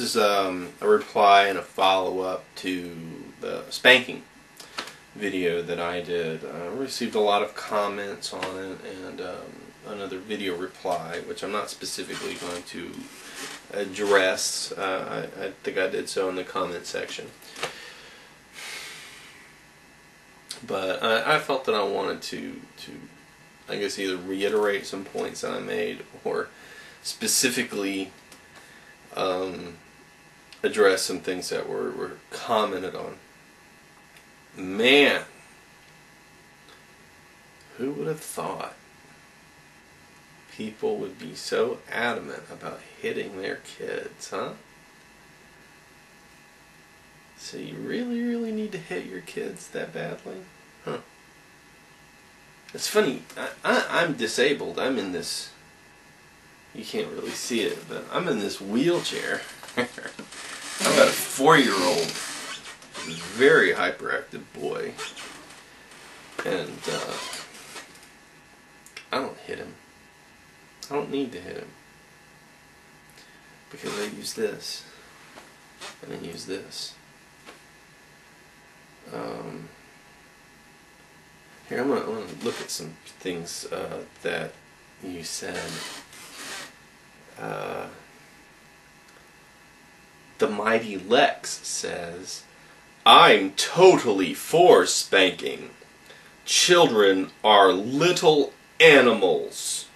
is a reply and a follow-up to the spanking video that I did. I received a lot of comments on it, and another video reply, which I'm not specifically going to address. I think I did so in the comment section. But I felt that I wanted to I guess either reiterate some points that I made or specifically address some things that were commented on. Man, who would have thought people would be so adamant about hitting their kids, huh? So you really need to hit your kids that badly? Huh. It's funny, I'm disabled. I'm in this, you can't really see it, but I'm in this wheelchair. I've got a 4-year-old, very hyperactive boy, and I don't hit him. I don't need to hit him, because I use this, and I use this. Here, I'm gonna look at some things that you said. The Mighty Lex says, "I'm totally for spanking. Children are little animals."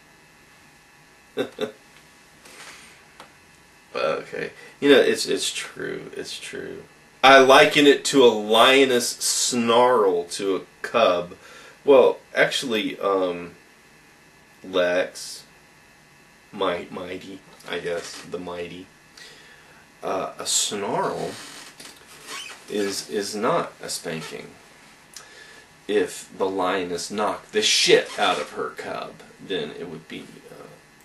Okay, you know, it's true. It's true. I liken it to a lioness snarl to a cub. Well, actually, Lex, Mighty, I guess, the Mighty, a snarl is not a spanking. If the lioness knocked the shit out of her cub, then it would be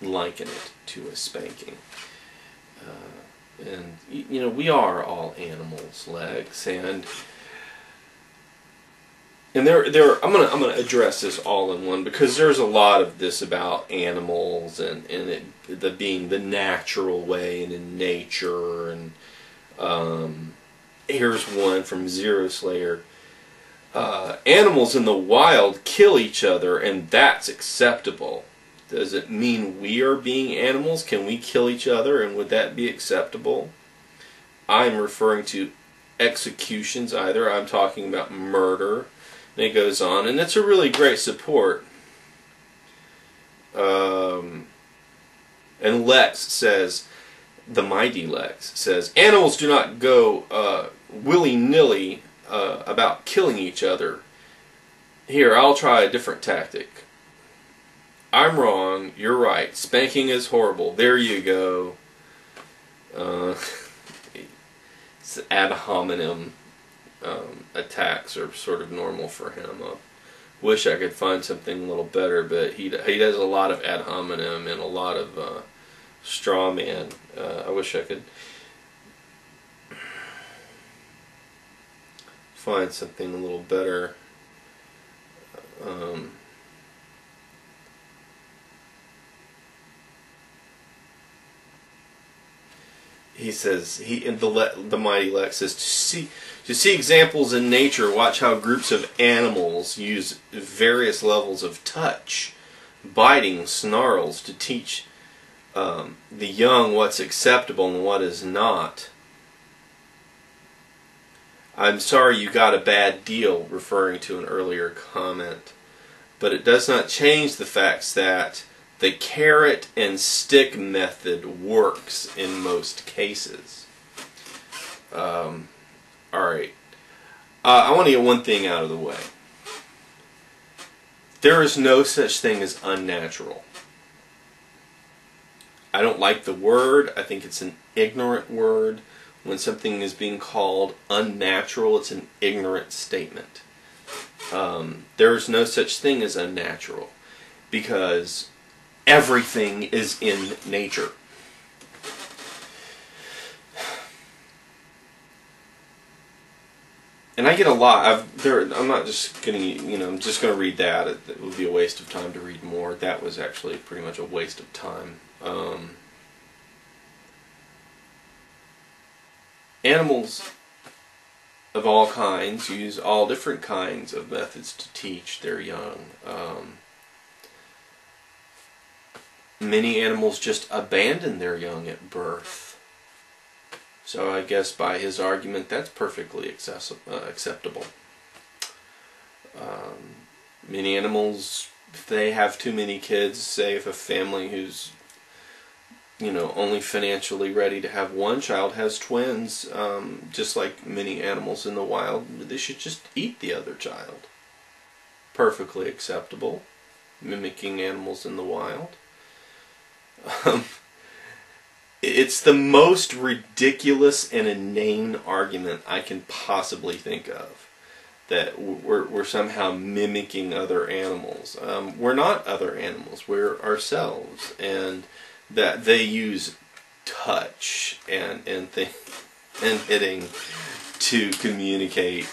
liken it to a spanking. And you know, we are all animals, Lex, and there I'm gonna address this all in one, because there's a lot of this about animals and it being the natural way and in nature, and here's one from Zero Slayer. Animals in the wild kill each other, and that's acceptable. Does it mean we are being animals? Can we kill each other, and would that be acceptable? I'm referring to executions either. I'm talking about murder. And it goes on, and it's a really great support. And Lex says, the Mighty Lex says, animals do not go willy-nilly about killing each other. Here, I'll try a different tactic. I'm wrong, you're right, spanking is horrible, there you go. It's ad hominem attacks are sort of normal for him. I wish I could find something a little better, but he does a lot of ad hominem and a lot of straw man. I wish I could find something a little better. He says, the Mighty Lex says, to see examples in nature, watch how groups of animals use various levels of touch, biting, snarls to teach the young what's acceptable and what is not. I'm sorry you got a bad deal, referring to an earlier comment, but it does not change the facts that the carrot and stick method works in most cases. Alright. I want to get one thing out of the way. There is no such thing as unnatural. I don't like the word. I think it's an ignorant word. When something is being called unnatural, it's an ignorant statement. There is no such thing as unnatural, because everything is in nature. And I get a lot. I'm not just gonna, I'm just gonna read that. It would be a waste of time to read more. That was actually pretty much a waste of time. Animals of all kinds use all different kinds of methods to teach their young. Many animals just abandon their young at birth. So I guess by his argument, that's perfectly acceptable. Many animals, if they have too many kids, say if a family who's only financially ready to have one child has twins, just like many animals in the wild, they should just eat the other child. Perfectly acceptable. Mimicking animals in the wild. It's the most ridiculous and inane argument I can possibly think of, that we're somehow mimicking other animals. We're not other animals. We're ourselves, and that they use touch and hitting to communicate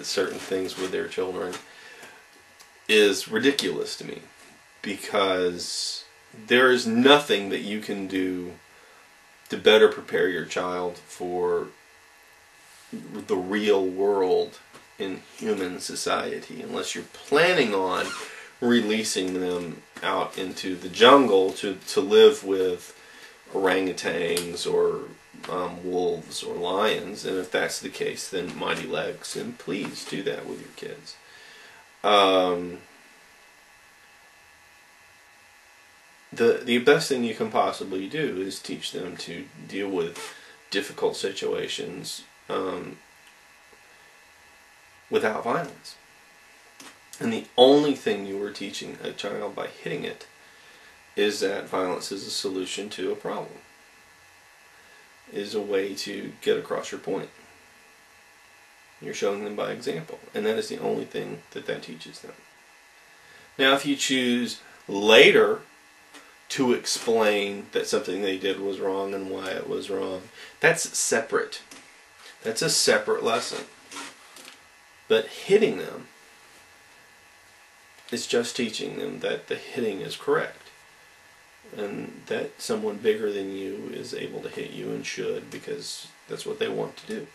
certain things with their children is ridiculous to me, because there is nothing that you can do to better prepare your child for the real world in human society, unless you're planning on releasing them out into the jungle to live with orangutans or wolves or lions. And if that's the case, then mighty legs, and please do that with your kids. The best thing you can possibly do is teach them to deal with difficult situations without violence. And the only thing you are teaching a child by hitting it is that violence is a solution to a problem, is a way to get across your point. You're showing them by example, and that is the only thing that teaches them. Now, if you choose later to explain that something they did was wrong and why it was wrong, that's separate. That's a separate lesson. But hitting them is just teaching them that the hitting is correct, and that someone bigger than you is able to hit you and should, because that's what they want to do.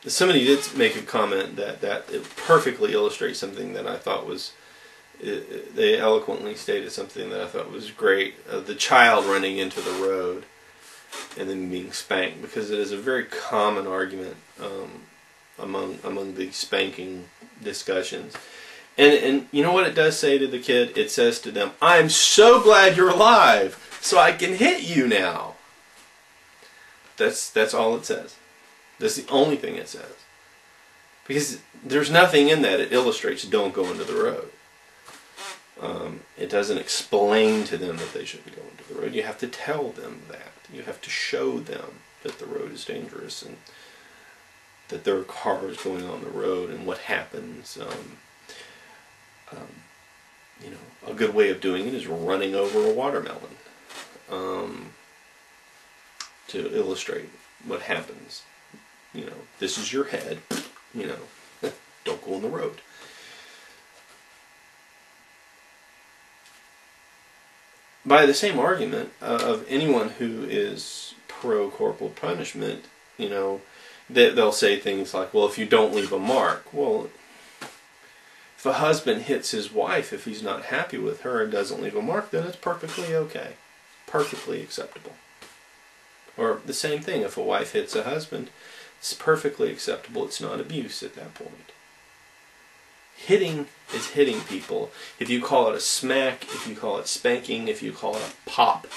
Somebody did make a comment that it perfectly illustrates something that I thought was, they eloquently stated something that I thought was great, the child running into the road and then being spanked, because it is a very common argument among the spanking discussions. And you know what it does say to the kid? It says to them, "I'm so glad you're alive, so I can hit you now." That's all it says. That's the only thing it says. Because there's nothing in that it illustrates don't go into the road. It doesn't explain to them that they shouldn't go into the road. You have to tell them that. You have to show them that the road is dangerous, and that there are cars going on the road, and what happens. A good way of doing it is running over a watermelon to illustrate what happens. This is your head. Don't go on the road. By the same argument of anyone who is pro-corporal punishment, they'll say things like, well, if you don't leave a mark. Well, if a husband hits his wife, if he's not happy with her and doesn't leave a mark, then it's perfectly okay. Perfectly acceptable. Or the same thing, if a wife hits a husband, it's perfectly acceptable. It's not abuse at that point. Hitting is hitting people. If you call it a smack, if you call it spanking, if you call it a pop,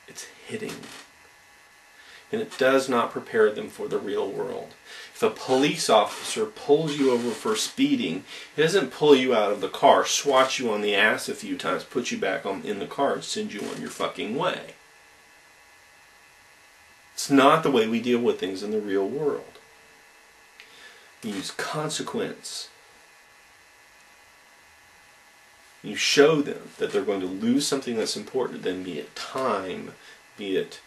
it's hitting. And it does not prepare them for the real world. If a police officer pulls you over for speeding, he doesn't pull you out of the car, swat you on the ass a few times, put you back in the car, and send you on your fucking way. It's not the way we deal with things in the real world. You use consequence. You show them that they're going to lose something that's important to them, be it time, be it